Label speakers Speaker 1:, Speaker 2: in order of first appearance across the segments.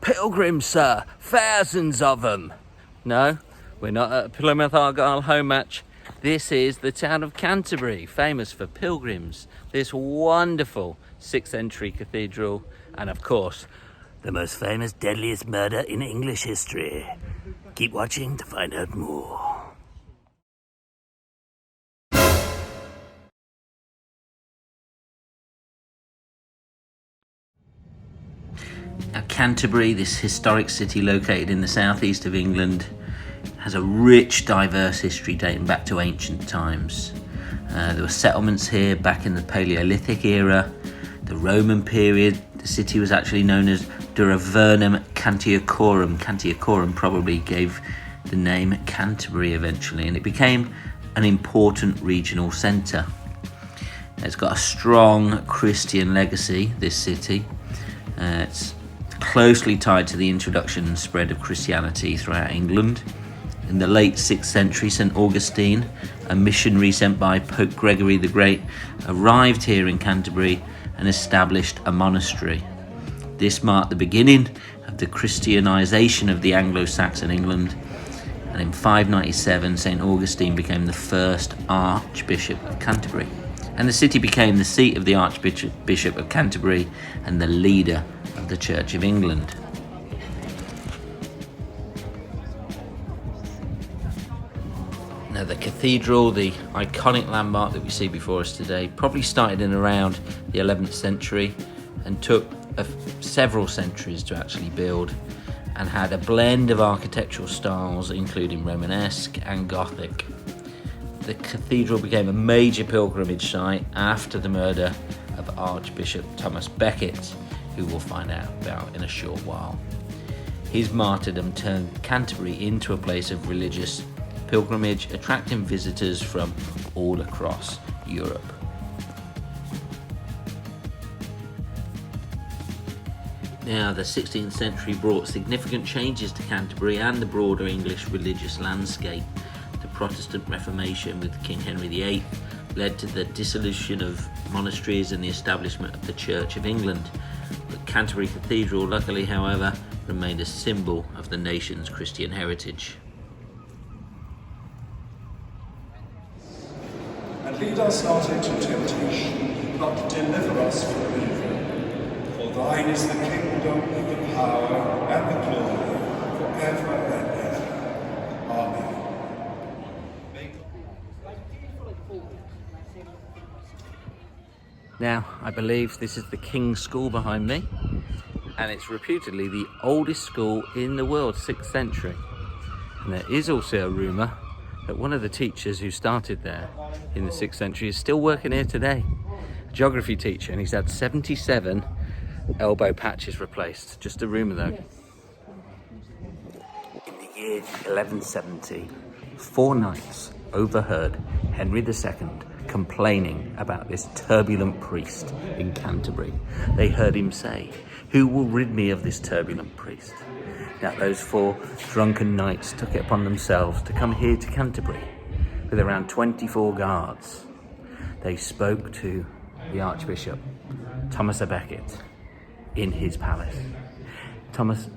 Speaker 1: Pilgrims, sir, thousands of them. No, we're not at a Plymouth Argyle home match. This is the town of Canterbury, famous for pilgrims, this wonderful 6th century cathedral, and of course, the most famous, deadliest murder in English history. Keep watching to find out more. Now, Canterbury, this historic city located in the southeast of England, has a rich, diverse history dating back to ancient times. There were settlements here back in the Paleolithic era, the Roman period. The city was actually known as Duravernum Cantiocorum. Cantiocorum probably gave the name Canterbury eventually, and it became an important regional centre. It's got a strong Christian legacy, this city. It's closely tied to the introduction and spread of Christianity throughout England. In the late 6th century, St. Augustine, a missionary sent by Pope Gregory the Great, arrived here in Canterbury and established a monastery. This marked the beginning of the Christianization of the Anglo-Saxon England, and in 597, St. Augustine became the first Archbishop of Canterbury. And the city became the seat of the Archbishop of Canterbury and the leader of the Church of England. Now, the cathedral, the iconic landmark that we see before us today, probably started in around the 11th century and took several centuries to actually build, and had a blend of architectural styles including Romanesque and Gothic. The cathedral became a major pilgrimage site after the murder of Archbishop Thomas Becket, who we'll find out about in a short while. His martyrdom turned Canterbury into a place of religious pilgrimage, attracting visitors from all across Europe. Now, the 16th century brought significant changes to Canterbury and the broader English religious landscape. The Protestant Reformation with King Henry VIII led to the dissolution of monasteries and the establishment of the Church of England. But Canterbury Cathedral, luckily, however, remained a symbol of the nation's Christian heritage.
Speaker 2: And lead us not into temptation, but deliver us from evil. For thine is the kingdom, the power, and the glory, forever and ever. Amen.
Speaker 1: Now, I believe this is the King's School behind me, and it's reputedly the oldest school in the world, 6th century. And there is also a rumour that one of the teachers who started there in the 6th century is still working here today. A geography teacher, and he's had 77 elbow patches replaced. Just a rumour though. In the year 1170, 4 knights overheard Henry II complaining about this turbulent priest in Canterbury. They heard him say, "Who will rid me of this turbulent priest?" Now, those 4 drunken knights took it upon themselves to come here to Canterbury with around 24 guards. They spoke to the Archbishop, Thomas à Becket, in his palace. Thomas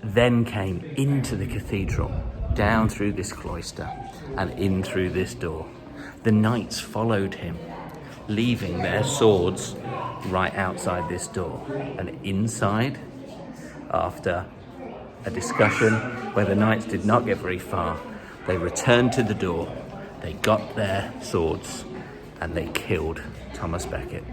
Speaker 1: then came into the cathedral, down through this cloister and in through this door. The knights followed him, leaving their swords right outside this door. And inside, after a discussion where the knights did not get very far, they returned to the door, they got their swords, and they killed Thomas Becket.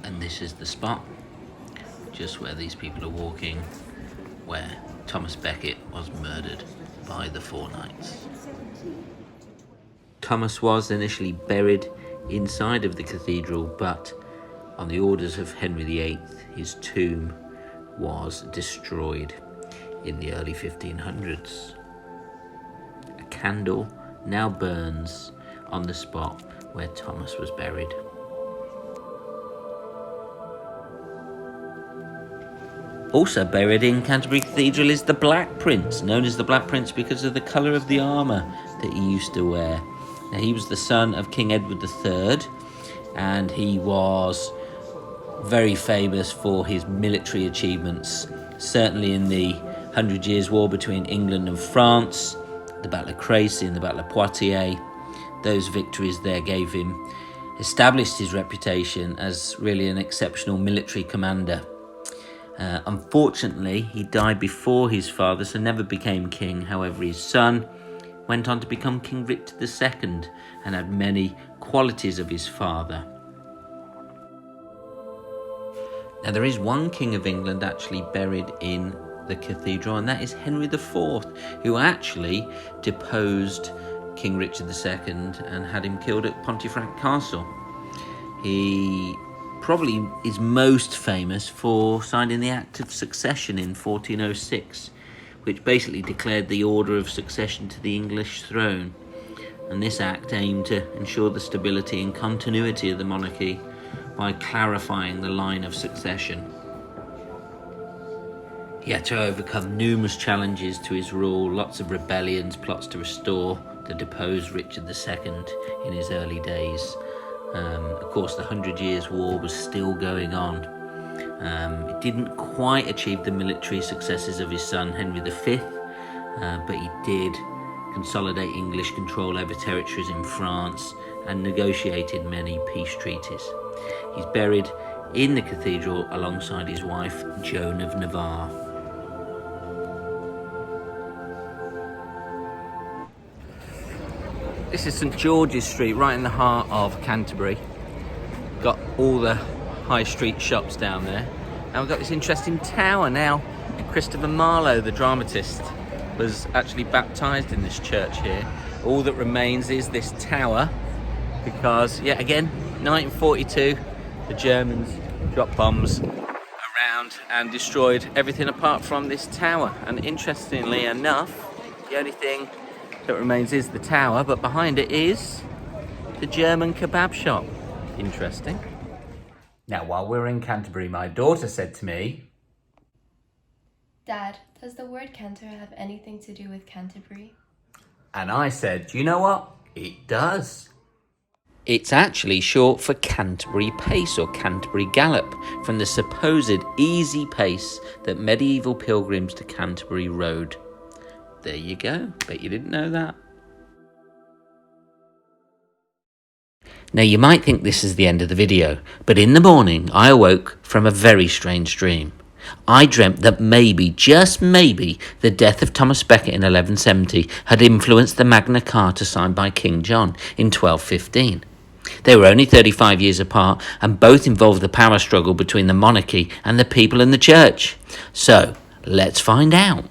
Speaker 1: And this is the spot, just where these people are walking, where Thomas Becket was murdered by the 4 knights. Thomas was initially buried inside of the cathedral, but on the orders of Henry VIII, his tomb was destroyed in the early 1500s. A candle now burns on the spot where Thomas was buried. Also buried in Canterbury Cathedral is the Black Prince, known as the Black Prince because of the colour of the armour that he used to wear. Now, he was the son of King Edward III, and he was very famous for his military achievements, certainly in the 100 Years' War between England and France, the Battle of Crecy and the Battle of Poitiers. Those victories there established his reputation as really an exceptional military commander. Unfortunately, he died before his father, so never became king. However, his son went on to become King Richard II and had many qualities of his father. Now, there is one King of England actually buried in the cathedral, and that is Henry IV, who actually deposed King Richard II and had him killed at Pontefract Castle. He probably is most famous for signing the Act of Succession in 1406, which basically declared the order of succession to the English throne. And this act aimed to ensure the stability and continuity of the monarchy by clarifying the line of succession. He had to overcome numerous challenges to his rule, lots of rebellions, plots to restore the deposed Richard II in his early days. Of course, the 100 Years' War was still going on. It didn't quite achieve the military successes of his son Henry V, but he did consolidate English control over territories in France and negotiated many peace treaties. He's buried in the cathedral alongside his wife, Joan of Navarre. This is St George's Street, right in the heart of Canterbury. Got all the high street shops down there. And we've got this interesting tower now. Christopher Marlowe, the dramatist, was actually baptised in this church here. All that remains is this tower because, yet again, 1942, the Germans dropped bombs around and destroyed everything apart from this tower. And interestingly enough, the only thing that remains is the tower, but behind it is the German kebab shop. Interesting. Now, while we were in Canterbury, my daughter said to me,
Speaker 3: Dad, does the word Canter have anything to do with Canterbury?
Speaker 1: And I said, do you know what? It does. It's actually short for Canterbury Pace or Canterbury Gallop, from the supposed easy pace that medieval pilgrims to Canterbury rode. There you go. Bet you didn't know that. Now, you might think this is the end of the video, but in the morning I awoke from a very strange dream. I dreamt that maybe, just maybe, the death of Thomas Becket in 1170 had influenced the Magna Carta signed by King John in 1215. They were only 35 years apart, and both involved the power struggle between the monarchy and the people in the church. So, let's find out.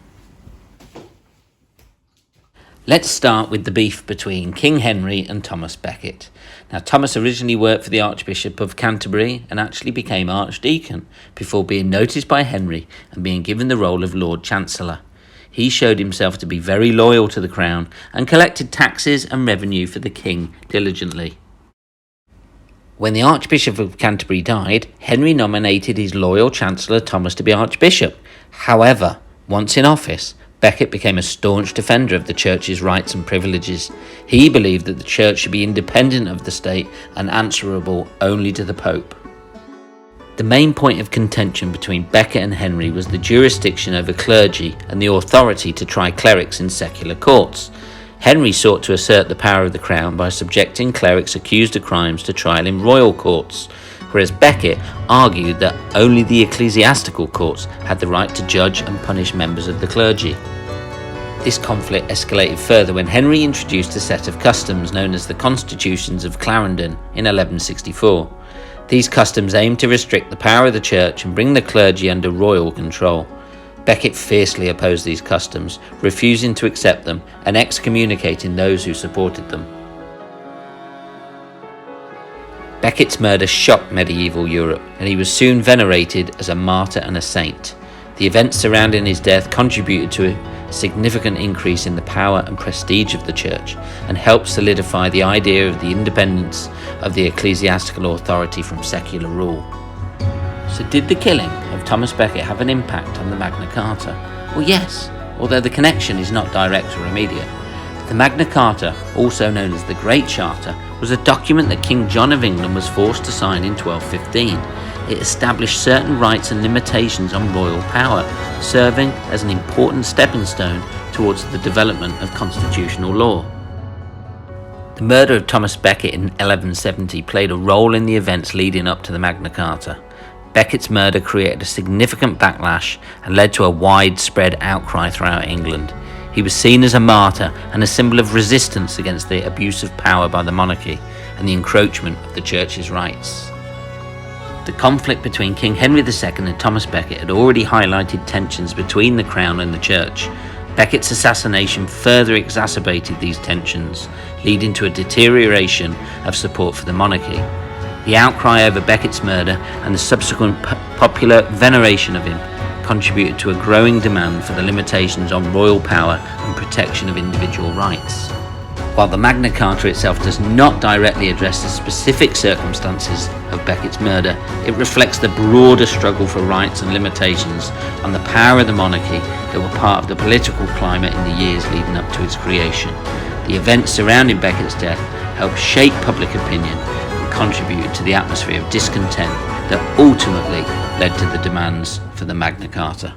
Speaker 1: Let's start with the beef between King Henry and Thomas Becket. Now, Thomas originally worked for the Archbishop of Canterbury and actually became Archdeacon before being noticed by Henry and being given the role of Lord Chancellor. He showed himself to be very loyal to the crown and collected taxes and revenue for the king diligently. When the Archbishop of Canterbury died, Henry nominated his loyal Chancellor Thomas to be Archbishop. However, once in office, Becket became a staunch defender of the church's rights and privileges. He believed that the church should be independent of the state and answerable only to the Pope. The main point of contention between Becket and Henry was the jurisdiction over clergy and the authority to try clerics in secular courts. Henry sought to assert the power of the crown by subjecting clerics accused of crimes to trial in royal courts, whereas Becket argued that only the ecclesiastical courts had the right to judge and punish members of the clergy. This conflict escalated further when Henry introduced a set of customs known as the Constitutions of Clarendon in 1164. These customs aimed to restrict the power of the church and bring the clergy under royal control. Becket fiercely opposed these customs, refusing to accept them and excommunicating those who supported them. Becket's murder shocked medieval Europe, and he was soon venerated as a martyr and a saint. The events surrounding his death contributed to a significant increase in the power and prestige of the church and helped solidify the idea of the independence of the ecclesiastical authority from secular rule. So did the killing of Thomas Becket have an impact on the Magna Carta? Well, yes, although the connection is not direct or immediate. The Magna Carta, also known as the Great Charter, was a document that King John of England was forced to sign in 1215. It established certain rights and limitations on royal power, serving as an important stepping stone towards the development of constitutional law. The murder of Thomas Becket in 1170 played a role in the events leading up to the Magna Carta. Becket's murder created a significant backlash and led to a widespread outcry throughout England. He was seen as a martyr and a symbol of resistance against the abuse of power by the monarchy and the encroachment of the church's rights. The conflict between King Henry II and Thomas Becket had already highlighted tensions between the Crown and the Church. Becket's assassination further exacerbated these tensions, leading to a deterioration of support for the monarchy. The outcry over Becket's murder and the subsequent popular veneration of him contributed to a growing demand for the limitations on royal power and protection of individual rights. While the Magna Carta itself does not directly address the specific circumstances of Becket's murder, it reflects the broader struggle for rights and limitations on the power of the monarchy that were part of the political climate in the years leading up to its creation. The events surrounding Becket's death helped shape public opinion and contributed to the atmosphere of discontent that ultimately led to the demands for the Magna Carta.